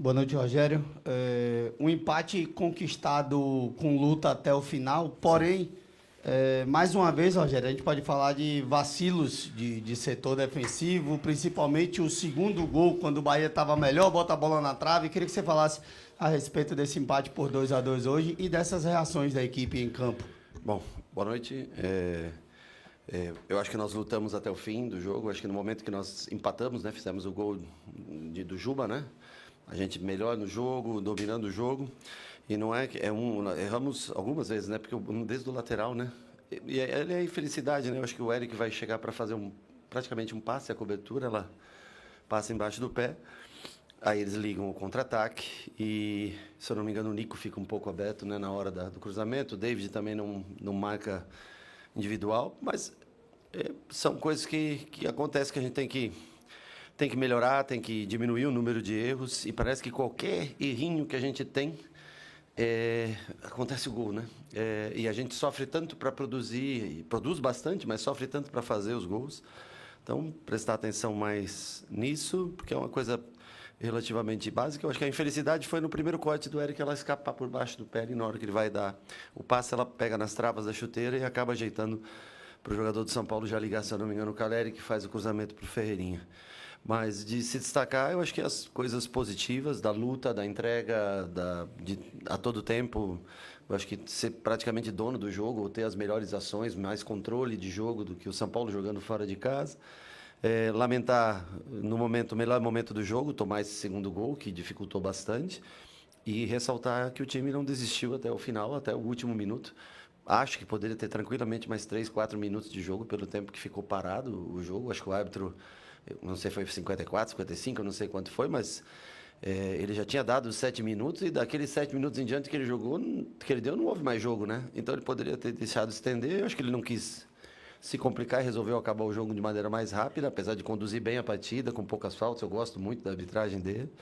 Boa noite, Rogério. Um empate conquistado com luta até o final, porém, mais uma vez, Rogério, a gente pode falar de vacilos de setor defensivo, principalmente o segundo gol, quando o Bahia estava melhor, bota a bola na trave. Queria que você falasse a respeito desse empate por 2-2 hoje e dessas reações da equipe em campo. Bom, boa noite. Eu acho que nós lutamos até o fim do jogo. Acho que no momento que nós empatamos, né, fizemos o gol do Juba, né? A gente melhor no jogo, dominando o jogo. E não é que erramos algumas vezes, né? Porque desde o lateral, né? E ele é infelicidade, né? Eu acho que o Eric vai chegar para fazer praticamente um passe, a cobertura, ela passa embaixo do pé. Aí eles ligam o contra-ataque e, se eu não me engano, o Nico fica um pouco aberto, né, na hora do cruzamento. O David também não marca individual, mas são coisas que acontecem que a gente tem que melhorar, tem que diminuir o número de erros. E parece que qualquer errinho que a gente tem, acontece o gol, né? E a gente sofre tanto para produzir, produz bastante, mas sofre tanto para fazer os gols. Então, prestar atenção mais nisso, porque é uma coisa relativamente básica. Eu acho que a infelicidade foi no primeiro corte do Eric, ela escapar por baixo do pé, e na hora que ele vai dar o passe, ela pega nas travas da chuteira e acaba ajeitando para o jogador do São Paulo já ligar, se eu não me engano, o Caleri, que faz o cruzamento para o Ferreirinha. Mas de se destacar, eu acho que as coisas positivas da luta, da entrega, a todo tempo, eu acho que ser praticamente dono do jogo, ou ter as melhores ações, mais controle de jogo do que o São Paulo jogando fora de casa. Lamentar no melhor momento do jogo, tomar esse segundo gol, que dificultou bastante. E ressaltar que o time não desistiu até o final, até o último minuto. Acho que poderia ter tranquilamente mais 3, 4 minutos de jogo pelo tempo que ficou parado o jogo. Acho que o árbitro, não sei, foi 54, 55, eu não sei quanto foi, mas ele já tinha dado os 7 minutos e daqueles 7 minutos em diante que ele jogou, que ele deu, não houve mais jogo, né? Então ele poderia ter deixado estender. Eu acho que ele não quis se complicar e resolveu acabar o jogo de maneira mais rápida, apesar de conduzir bem a partida, com poucas faltas. Eu gosto muito da arbitragem dele,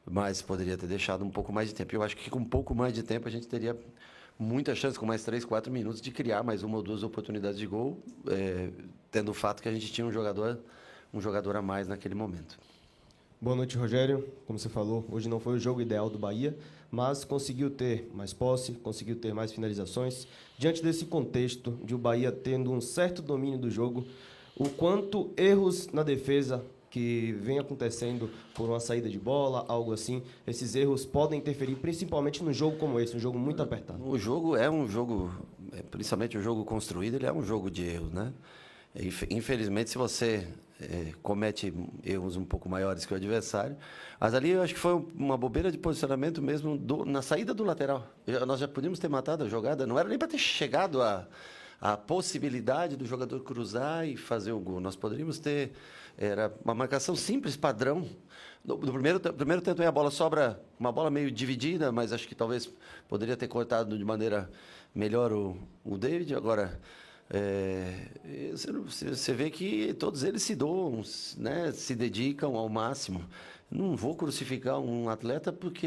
mas poderia ter deixado um pouco mais de tempo. Eu acho que com um pouco mais de tempo a gente teria muita chance, com mais 3, 4 minutos, de criar mais uma ou duas oportunidades de gol, tendo o fato que a gente tinha um jogador a mais naquele momento. Boa noite, Rogério. Como você falou, hoje não foi o jogo ideal do Bahia, mas conseguiu ter mais posse, conseguiu ter mais finalizações. Diante desse contexto de o Bahia tendo um certo domínio do jogo, o quanto erros na defesa que vem acontecendo por uma saída de bola, algo assim, esses erros podem interferir principalmente num jogo como esse, um jogo muito apertado. O jogo principalmente o jogo construído, ele é um jogo de erros, né? Infelizmente, se você comete erros um pouco maiores que o adversário, mas ali eu acho que foi uma bobeira de posicionamento mesmo na saída do lateral. Nós já podíamos ter matado a jogada, não era nem para ter chegado a possibilidade do jogador cruzar e fazer o gol. Nós poderíamos ter... Era uma marcação simples, padrão. No primeiro tempo a bola sobra, uma bola meio dividida, mas acho que talvez poderia ter cortado de maneira melhor o David. Agora, você vê que todos eles se doam, né, se dedicam ao máximo. Não vou crucificar um atleta porque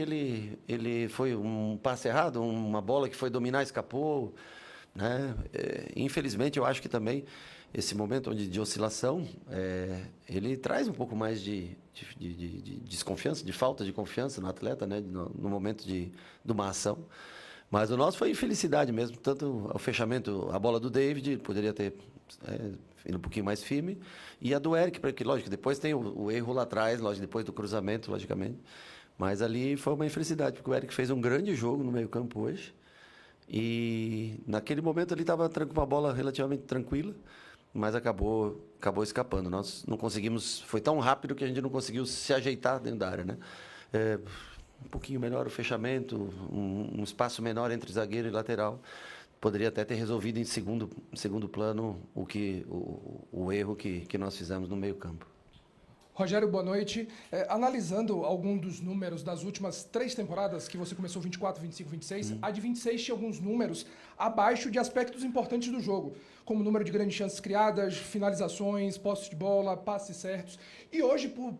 ele foi um passe errado, uma bola que foi dominar, escapou, né? Infelizmente, eu acho que também esse momento de oscilação, ele traz um pouco mais de desconfiança, de falta de confiança no atleta, né? No momento de uma ação. Mas o nosso foi infelicidade mesmo, tanto o fechamento, a bola do David, poderia ter ido um pouquinho mais firme, e a do Eric, porque, lógico, depois tem o erro lá atrás, lógico, depois do cruzamento, logicamente. Mas ali foi uma infelicidade, porque o Eric fez um grande jogo no meio-campo hoje, e naquele momento ele estava com a bola relativamente tranquila, mas acabou escapando. Nós não conseguimos, foi tão rápido que a gente não conseguiu se ajeitar dentro da área, né? Um pouquinho melhor o fechamento, um espaço menor entre zagueiro e lateral. Poderia até ter resolvido em segundo plano o erro que nós fizemos no meio-campo. Rogério, boa noite. Analisando algum dos números das últimas 3 temporadas, que você começou 24, 25, 26, a de 26 tinha alguns números abaixo de aspectos importantes do jogo, como o número de grandes chances criadas, finalizações, posse de bola, passes certos. E hoje, por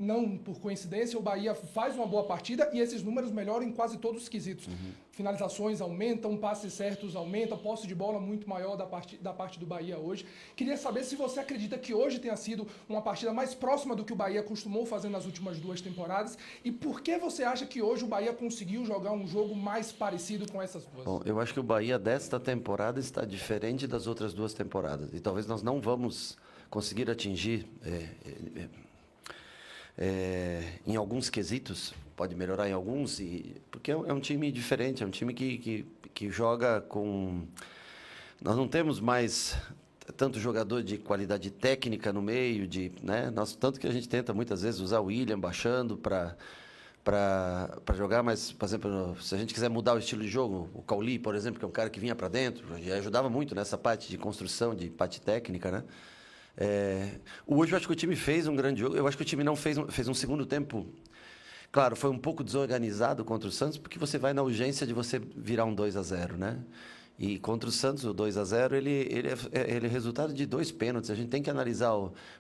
não por coincidência, o Bahia faz uma boa partida e esses números melhoram em quase todos os quesitos. Finalizações aumentam, passes certos aumentam, posse de bola muito maior da parte do Bahia hoje. Queria saber se você acredita que hoje tenha sido uma partida mais próxima do que o Bahia costumou fazer nas últimas 2 temporadas e por que você acha que hoje o Bahia conseguiu jogar um jogo mais parecido com essas duas? Bom, eu acho que o Bahia desta temporada está diferente das outras 2 temporadas. E talvez nós não vamos conseguir atingir, em alguns quesitos, pode melhorar em alguns, porque é um time diferente, é um time que joga com... Nós não temos mais tanto jogador de qualidade técnica no meio, né? Tanto que a gente tenta muitas vezes usar o William baixando para jogar, mas, por exemplo, se a gente quiser mudar o estilo de jogo, o Cauli, por exemplo, que é um cara que vinha para dentro, já ajudava muito nessa parte de construção, de parte técnica, né? Hoje eu acho que o time fez um grande jogo, eu acho que o time não fez um segundo tempo, claro, foi um pouco desorganizado contra o Santos, porque você vai na urgência de você virar um 2-0, né? E contra o Santos, o 2-0, ele é resultado de 2 pênaltis. A gente tem que analisar,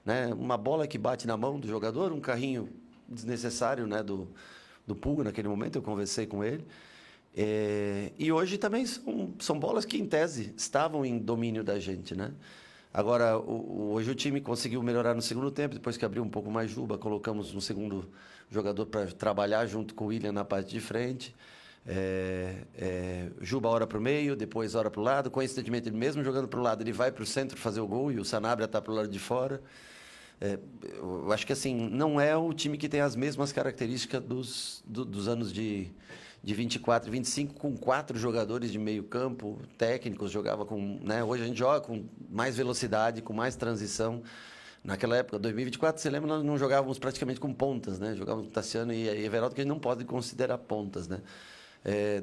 né, uma bola que bate na mão do jogador, um carrinho desnecessário, né, do Pulga naquele momento, eu conversei com ele. E hoje também são bolas que, em tese, estavam em domínio da gente, né? Agora, hoje o time conseguiu melhorar no segundo tempo, depois que abriu um pouco mais Juba, colocamos um segundo jogador para trabalhar junto com o William na parte de frente. Juba ora para o meio, depois ora para o lado. Coincidentemente, ele mesmo jogando para o lado, ele vai para o centro fazer o gol e o Sanabria está para o lado de fora. Eu acho que assim, não é o time que tem as mesmas características dos anos de 24 e 25, com 4 jogadores de meio campo, técnicos, jogava com... Né? Hoje a gente joga com mais velocidade, com mais transição. Naquela época, 2024, você lembra, nós não jogávamos praticamente com pontas, né? Jogávamos com Tassiano e Everaldo, que a gente não pode considerar pontas, né?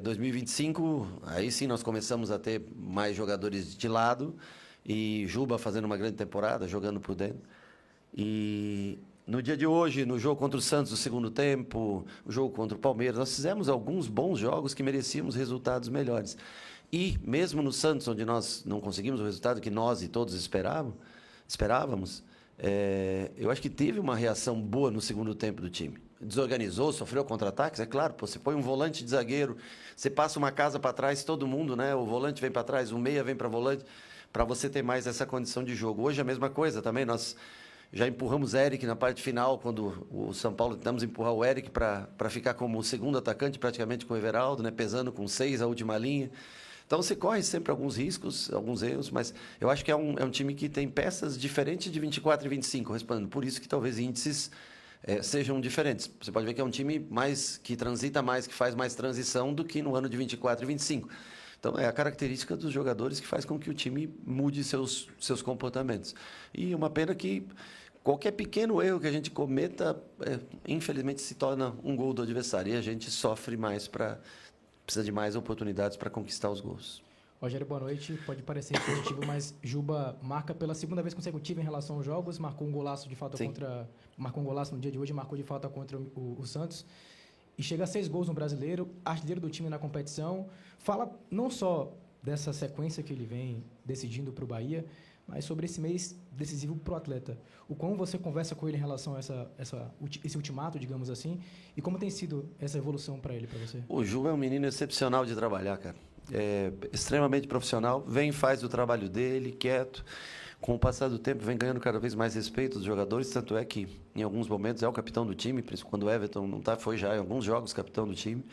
2025, aí sim nós começamos a ter mais jogadores de lado e Juba fazendo uma grande temporada, jogando por dentro. E no dia de hoje, no jogo contra o Santos, no segundo tempo, o jogo contra o Palmeiras, nós fizemos alguns bons jogos que merecíamos resultados melhores. E mesmo no Santos, onde nós não conseguimos o resultado que nós e todos esperávamos, eu acho que teve uma reação boa no segundo tempo do time. Desorganizou, sofreu contra-ataques, é claro, você põe um volante de zagueiro, você passa uma casa para trás, todo mundo, né? O volante vem para trás, o meia vem para volante, para você ter mais essa condição de jogo. Hoje a mesma coisa também, nós já empurramos Eric na parte final, quando o São Paulo tentamos empurrar o Eric para ficar como o segundo atacante, praticamente com o Everaldo, né? Pesando com 6 a última linha. Então, você corre sempre alguns riscos, alguns erros, mas eu acho que é um time que tem peças diferentes de 24 e 25, respondendo. Por isso que talvez índices sejam diferentes. Você pode ver que é um time que transita mais, que faz mais transição do que no ano de 24 e 25. Então, é a característica dos jogadores que faz com que o time mude seus comportamentos. E uma pena que qualquer pequeno erro que a gente cometa, infelizmente, se torna um gol do adversário. E a gente sofre mais precisa de mais oportunidades para conquistar os gols. Rogério, boa noite. Pode parecer repetitivo, mas Juba marca pela segunda vez consecutiva em relação aos jogos. Marcou um golaço de falta marcou um golaço no dia de hoje, marcou de falta contra o Santos. E chega a 6 gols no Brasileiro, artilheiro do time na competição. Fala não só dessa sequência que ele vem decidindo para o Bahia, mas sobre esse mês decisivo para o atleta. O quão você conversa com ele em relação a esse ultimato, digamos assim, e como tem sido essa evolução para ele, para você? O Juba é um menino excepcional de trabalhar, cara. É extremamente profissional, faz o trabalho dele, quieto. Com o passar do tempo, vem ganhando cada vez mais respeito dos jogadores, tanto é que, em alguns momentos, é o capitão do time, quando o Everton não está, foi já em alguns jogos capitão do time.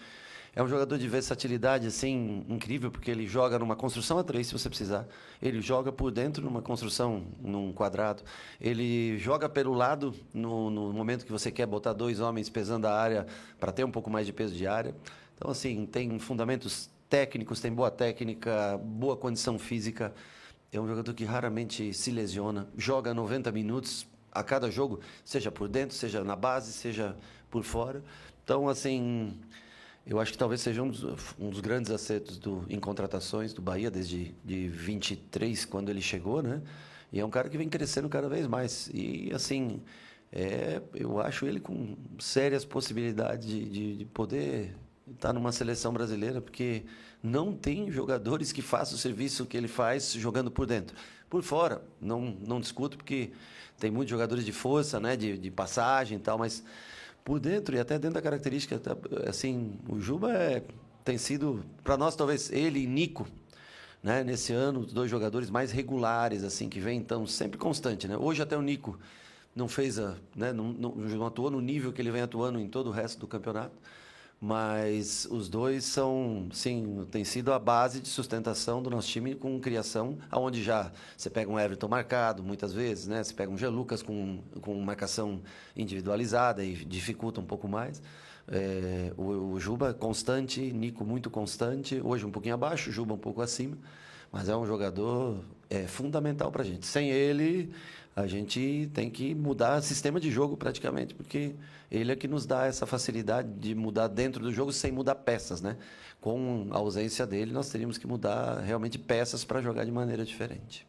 É um jogador de versatilidade, assim, incrível, porque ele joga numa construção a 3, se você precisar. Ele joga por dentro numa construção, num quadrado. Ele joga pelo lado, no momento que você quer botar 2 homens pesando a área para ter um pouco mais de peso de área. Então, assim, tem fundamentos técnicos, tem boa técnica, boa condição física. É um jogador que raramente se lesiona. Joga 90 minutos a cada jogo, seja por dentro, seja na base, seja por fora. Então, assim... Eu acho que talvez seja um dos grandes acertos em contratações do Bahia desde 23, quando ele chegou, né? E é um cara que vem crescendo cada vez mais. E, assim, eu acho ele com sérias possibilidades de poder estar numa seleção brasileira, porque não tem jogadores que façam o serviço que ele faz jogando por dentro. Por fora, não discuto, porque tem muitos jogadores de força, né, de passagem e tal, mas por dentro e até dentro da característica, assim, o Juba tem sido, para nós, talvez, ele e Nico, né, nesse ano, os 2 jogadores mais regulares, assim, que vem, então, sempre constante, né? Hoje até o Nico não fez não atuou no nível que ele vem atuando em todo o resto do campeonato, mas os 2 são, sim, tem sido a base de sustentação do nosso time com criação, aonde já você pega um Everton marcado muitas vezes, né? Você pega um Jean Lucas com marcação individualizada e dificulta um pouco mais. O Juba constante, Nico muito constante, hoje um pouquinho abaixo, Juba um pouco acima, mas é um jogador fundamental para a gente. Sem ele, a gente tem que mudar sistema de jogo praticamente, porque ele é que nos dá essa facilidade de mudar dentro do jogo sem mudar peças, né? Com a ausência dele, nós teríamos que mudar realmente peças para jogar de maneira diferente.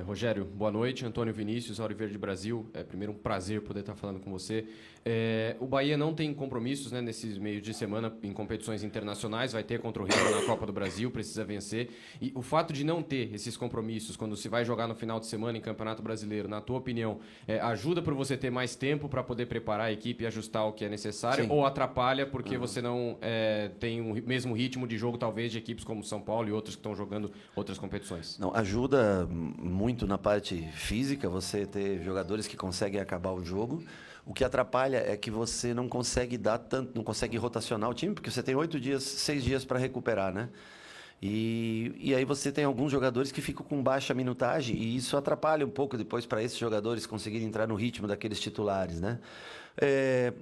Rogério, boa noite. Antônio Vinícius, Auro Verde Brasil. Primeiro, um prazer poder estar falando com você. O Bahia não tem compromissos, né, nesses meios de semana em competições internacionais. Vai ter contra o River na Copa do Brasil, precisa vencer. E o fato de não ter esses compromissos quando se vai jogar no final de semana em Campeonato Brasileiro, na tua opinião, ajuda para você ter mais tempo para poder preparar a equipe e ajustar o que é necessário? Sim. Ou atrapalha porque você não tem o mesmo ritmo de jogo, talvez, de equipes como São Paulo e outros que estão jogando outras competições? Não, ajuda muito na parte física, você ter jogadores que conseguem acabar o jogo. O que atrapalha é que você não consegue não consegue rotacionar o time, porque você tem 6 dias para recuperar, né? E aí você tem alguns jogadores que ficam com baixa minutagem e isso atrapalha um pouco depois para esses jogadores conseguirem entrar no ritmo daqueles titulares, né?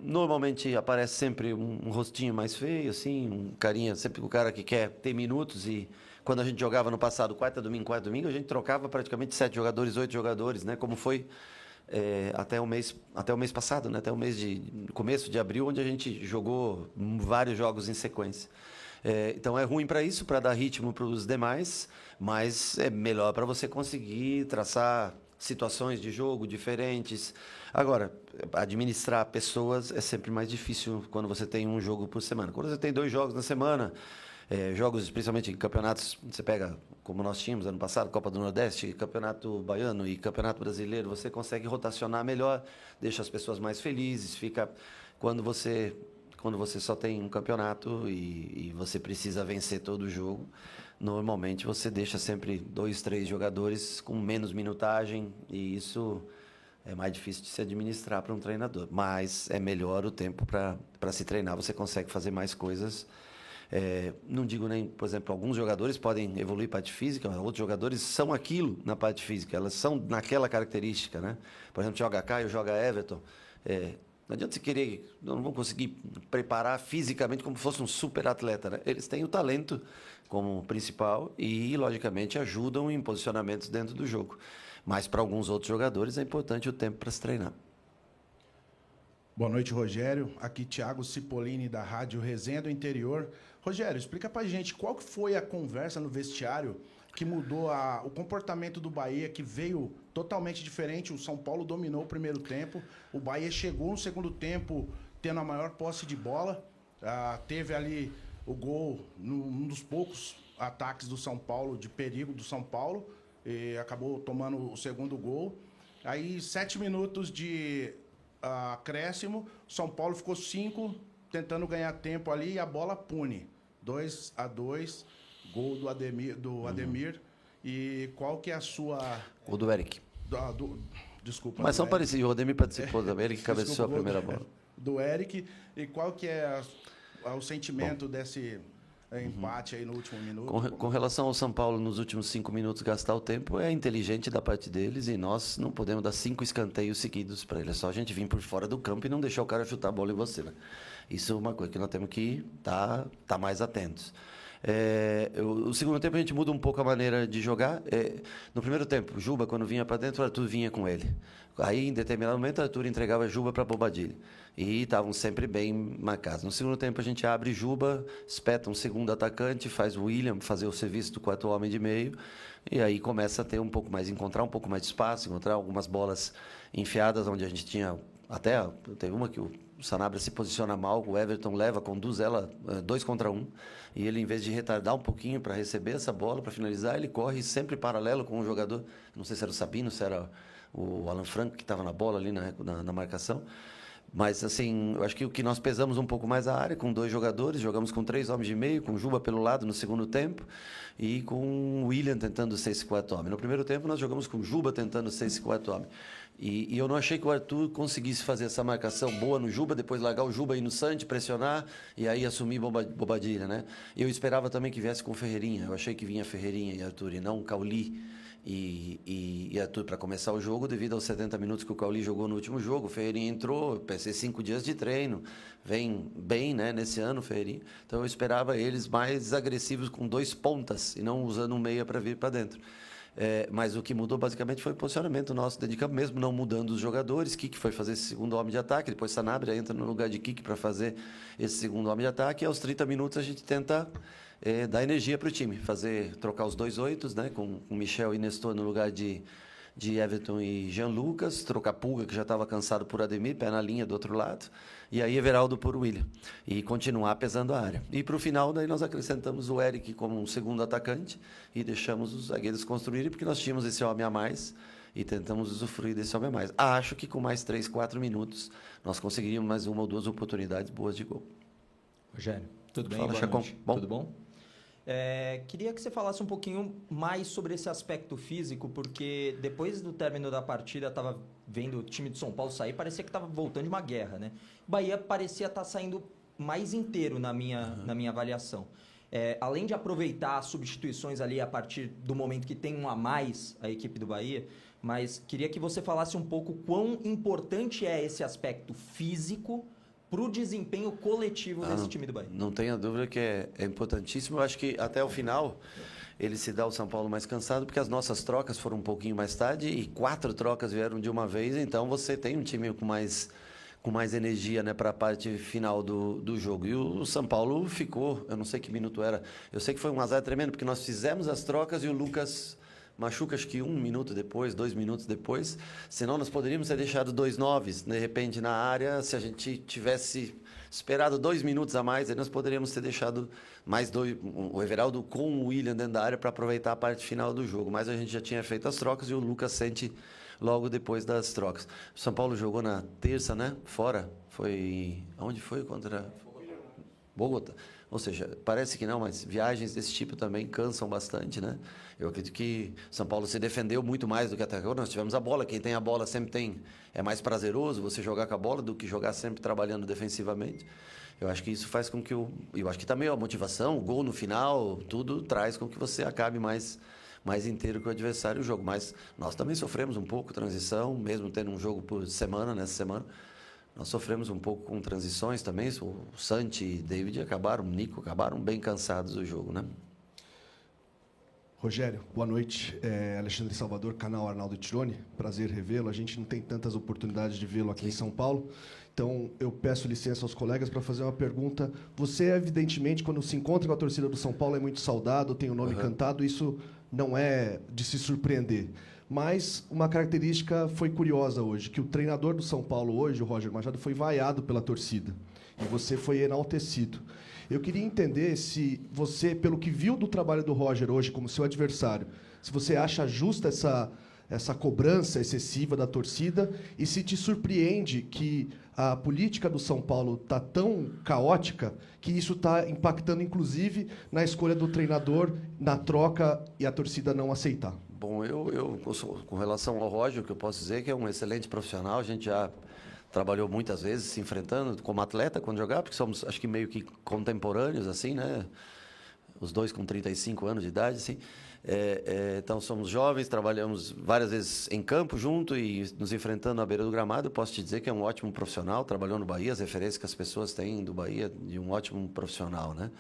Normalmente aparece sempre um rostinho mais feio, assim, um carinha, sempre o cara que quer ter minutos. E quando a gente jogava no passado, quarta, domingo, a gente trocava praticamente 7 jogadores, 8 jogadores, né? Como foi até o mês passado, né? Até o mês começo de abril, onde a gente jogou vários jogos em sequência. Então é ruim para isso, para dar ritmo para os demais, mas é melhor para você conseguir traçar situações de jogo diferentes. Agora, administrar pessoas é sempre mais difícil quando você tem um jogo por semana. Quando você tem 2 jogos na semana, jogos principalmente em campeonatos, você pega, como nós tínhamos ano passado, Copa do Nordeste, Campeonato Baiano e Campeonato Brasileiro, você consegue rotacionar melhor, deixa as pessoas mais felizes, quando você só tem um campeonato e você precisa vencer todo o jogo, normalmente você deixa sempre 2, 3 jogadores com menos minutagem e isso é mais difícil de se administrar para um treinador. Mas é melhor o tempo para se treinar, você consegue fazer mais coisas. Não digo nem, por exemplo, alguns jogadores podem evoluir parte física, outros jogadores são aquilo na parte física, elas são naquela característica, né? Por exemplo, joga Caio, joga Everton. Não adianta você querer, não vão conseguir preparar fisicamente como se fosse um super atleta, né? Eles têm o talento como principal e, logicamente, ajudam em posicionamentos dentro do jogo. Mas, para alguns outros jogadores, é importante o tempo para se treinar. Boa noite, Rogério. Aqui, Thiago Cipollini, da Rádio Resenha do Interior. Rogério, explica pra gente qual que foi a conversa no vestiário que mudou o comportamento do Bahia, que veio totalmente diferente. O São Paulo dominou o primeiro tempo, o Bahia chegou no segundo tempo tendo a maior posse de bola, teve ali o gol, um dos poucos ataques do São Paulo, de perigo do São Paulo, e acabou tomando o segundo gol. Aí 7 minutos de acréscimo, São Paulo ficou 5, tentando ganhar tempo ali, e a bola pune. 2-2, gol do Ademir. E qual que é a sua... O do Eric. Desculpa. Mas são parecidos, o Ademir participou também, ele que cabeceou a primeira bola. Do Eric. E qual que é o sentimento desse empate aí no último minuto? Com relação ao São Paulo, nos últimos 5 minutos gastar o tempo, é inteligente da parte deles e nós não podemos dar 5 escanteios seguidos para eles. É só a gente vir por fora do campo e não deixar o cara chutar a bola em você, né? Isso é uma coisa que nós temos que estar mais atentos. O segundo tempo a gente muda um pouco a maneira de jogar. No primeiro tempo, Juba, quando vinha para dentro, o Arthur vinha com ele. Aí, em determinado momento, o Arthur entregava Juba para Bobadilha. E estavam sempre bem marcados. No segundo tempo, a gente abre Juba, espeta um segundo atacante, faz o William fazer o serviço do 4 homem de meio. E aí começa a ter encontrar um pouco mais de espaço, encontrar algumas bolas enfiadas, onde a gente tinha... Teve uma que o o Sanabria se posiciona mal, o Everton conduz ela 2 contra 1, e ele, em vez de retardar um pouquinho para receber essa bola, para finalizar, ele corre sempre paralelo com o jogador, não sei se era o Sabino, se era o Alan Franco que estava na bola ali na marcação. Mas, assim, eu acho que o que nós pesamos um pouco mais a área, com 2 jogadores, jogamos com 3 homens de meio, com o Juba pelo lado no segundo tempo e com o William tentando ser esse quarto homem. No primeiro tempo, nós jogamos com o Juba tentando ser esse quarto homem. E eu não achei que o Arthur conseguisse fazer essa marcação boa no Juba, depois largar o Juba aí no Santi, pressionar e aí assumir Bobadilha, né? Eu esperava também que viesse com o Ferreirinha. Eu achei que vinha Ferreirinha e Arthur, e não Cauli e Arthur para começar o jogo, devido aos 70 minutos que o Cauli jogou no último jogo. O Ferreirinha entrou, pensei 5 dias de treino, vem bem, né, nesse ano o Ferreirinha. Então eu esperava eles mais agressivos com 2 pontas e não usando um meia para vir para dentro. Mas o que mudou basicamente foi o posicionamento nosso dentro de campo, mesmo não mudando os jogadores. Kik foi fazer esse segundo homem de ataque, depois Sanabria entra no lugar de Kik para fazer esse segundo homem de ataque, e aos 30 minutos a gente tenta dar energia para o time, trocar os 2 oitos, né, com Michel e Nestor no lugar de Everton e Jean Lucas, trocar Pulga, que já estava cansado por Ademir, pé na linha do outro lado, e aí Everaldo por William, e continuar pesando a área. E para o final, daí nós acrescentamos o Eric como um segundo atacante e deixamos os zagueiros construírem, porque nós tínhamos esse homem a mais e tentamos usufruir desse homem a mais. Acho que com mais 3, 4 minutos nós conseguiríamos mais 1 ou 2 oportunidades boas de gol. Rogério, tudo bem? Fala, Boa Chacon. noite. Bom? Tudo bom? Queria que você falasse um pouquinho mais sobre esse aspecto físico, porque depois do término da partida, estava vendo o time de São Paulo sair, parecia que estava voltando de uma guerra, né? O Bahia parecia estar saindo mais inteiro na minha avaliação. Além de aproveitar as substituições ali a partir do momento que tem um a mais a equipe do Bahia, mas queria que você falasse um pouco quão importante é esse aspecto físico para o desempenho coletivo desse time do Bahia. Não tenha dúvida que é importantíssimo. Eu acho que até o final ele se dá o São Paulo mais cansado, porque as nossas trocas foram um pouquinho mais tarde e 4 trocas vieram de uma vez, então você tem um time com mais energia, né, para a parte final do jogo. E o São Paulo ficou, eu não sei que minuto era, eu sei que foi um azar tremendo, porque nós fizemos as trocas e o Lucas machuca, acho que 1 minuto depois, 2 minutos depois, senão nós poderíamos ter deixado 2 noves, de repente, na área. Se a gente tivesse esperado 2 minutos a mais, aí nós poderíamos ter deixado mais 2, o Everaldo com o William dentro da área para aproveitar a parte final do jogo, mas a gente já tinha feito as trocas e o Lucas sente logo depois das trocas. O São Paulo jogou na terça, né, fora, onde foi? Contra Bogotá. Ou seja, parece que não, mas viagens desse tipo também cansam bastante, né? Eu acredito que São Paulo se defendeu muito mais do que atacou. Nós tivemos a bola. Quem tem a bola sempre tem. É mais prazeroso você jogar com a bola do que jogar sempre trabalhando defensivamente. Eu acho que isso faz com que eu acho que também a motivação, o gol no final, tudo traz com que você acabe mais inteiro que o adversário o jogo. Mas nós também sofremos um pouco transição, mesmo tendo um jogo por semana, nessa semana. Nós sofremos um pouco com transições também. O Santi e David o Nico acabaram bem cansados do jogo, né? Rogério, boa noite. Alexandre Salvador, canal Arnaldo Tironi. Prazer revê-lo. A gente não tem tantas oportunidades de vê-lo aqui em São Paulo. Então, eu peço licença aos colegas para fazer uma pergunta. Você, evidentemente, quando se encontra com a torcida do São Paulo, é muito saudado, tem o nome cantado. Isso não é de se surpreender. Mas uma característica foi curiosa hoje, que o treinador do São Paulo hoje, o Roger Machado, foi vaiado pela torcida. E você foi enaltecido. Eu queria entender se você, pelo que viu do trabalho do Roger hoje como seu adversário, se você acha justa essa cobrança excessiva da torcida e se te surpreende que a política do São Paulo está tão caótica que isso está impactando, inclusive, na escolha do treinador, na troca e a torcida não aceitar. Bom, com relação ao Roger, o que eu posso dizer é que é um excelente profissional. A gente já trabalhou muitas vezes se enfrentando como atleta quando jogava, porque somos, acho que meio que contemporâneos, assim, né? Os dois com 35 anos de idade, assim. Então, somos jovens, trabalhamos várias vezes em campo junto e nos enfrentando à beira do gramado. Eu posso te dizer que é um ótimo profissional, trabalhou no Bahia, as referências que as pessoas têm do Bahia, de um ótimo profissional, né?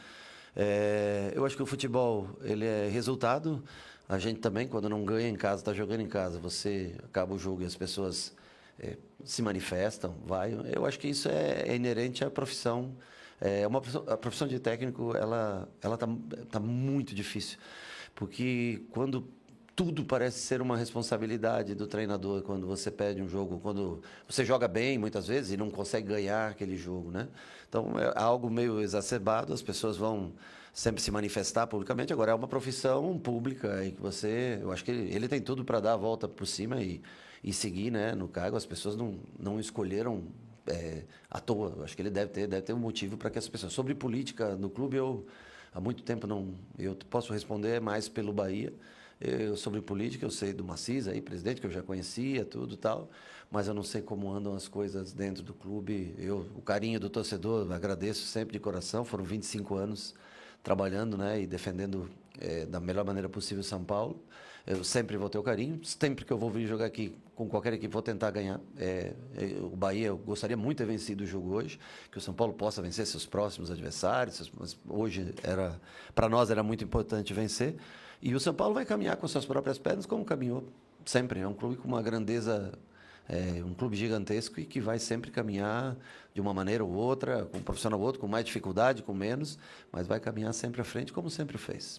Eu acho que o futebol, ele é resultado. A gente também, quando não ganha em casa, está jogando em casa, você acaba o jogo e as pessoas se manifestam, Eu acho que isso é inerente à profissão. A profissão de técnico, ela tá muito difícil, porque quando tudo parece ser uma responsabilidade do treinador quando você perde um jogo, quando você joga bem muitas vezes e não consegue ganhar aquele jogo, né? Então é algo meio exacerbado, as pessoas vão sempre se manifestar publicamente. Agora é uma profissão pública e que eu acho que ele tem tudo para dar a volta por cima e seguir, né, no cargo. As pessoas não escolheram à toa. Eu acho que ele deve ter um motivo para que as pessoas. Sobre política no clube, eu há muito tempo não. Eu posso responder mais pelo Bahia. Sobre política, eu sei do Maciz aí, presidente, que eu já conhecia, tudo e tal, mas eu não sei como andam as coisas dentro do clube. O carinho do torcedor, agradeço sempre de coração, foram 25 anos trabalhando, né, e defendendo da melhor maneira possível São Paulo. Eu sempre vou ter o carinho, sempre que eu vou vir jogar aqui com qualquer equipe, vou tentar ganhar. O Bahia, eu gostaria muito de ter vencido o jogo hoje, que o São Paulo possa vencer seus próximos adversários, mas hoje, para nós, era muito importante vencer. E o São Paulo vai caminhar com suas próprias pernas, como caminhou sempre. É um clube com uma grandeza, um clube gigantesco e que vai sempre caminhar de uma maneira ou outra, com um profissional ou outro, com mais dificuldade, com menos, mas vai caminhar sempre à frente, como sempre fez.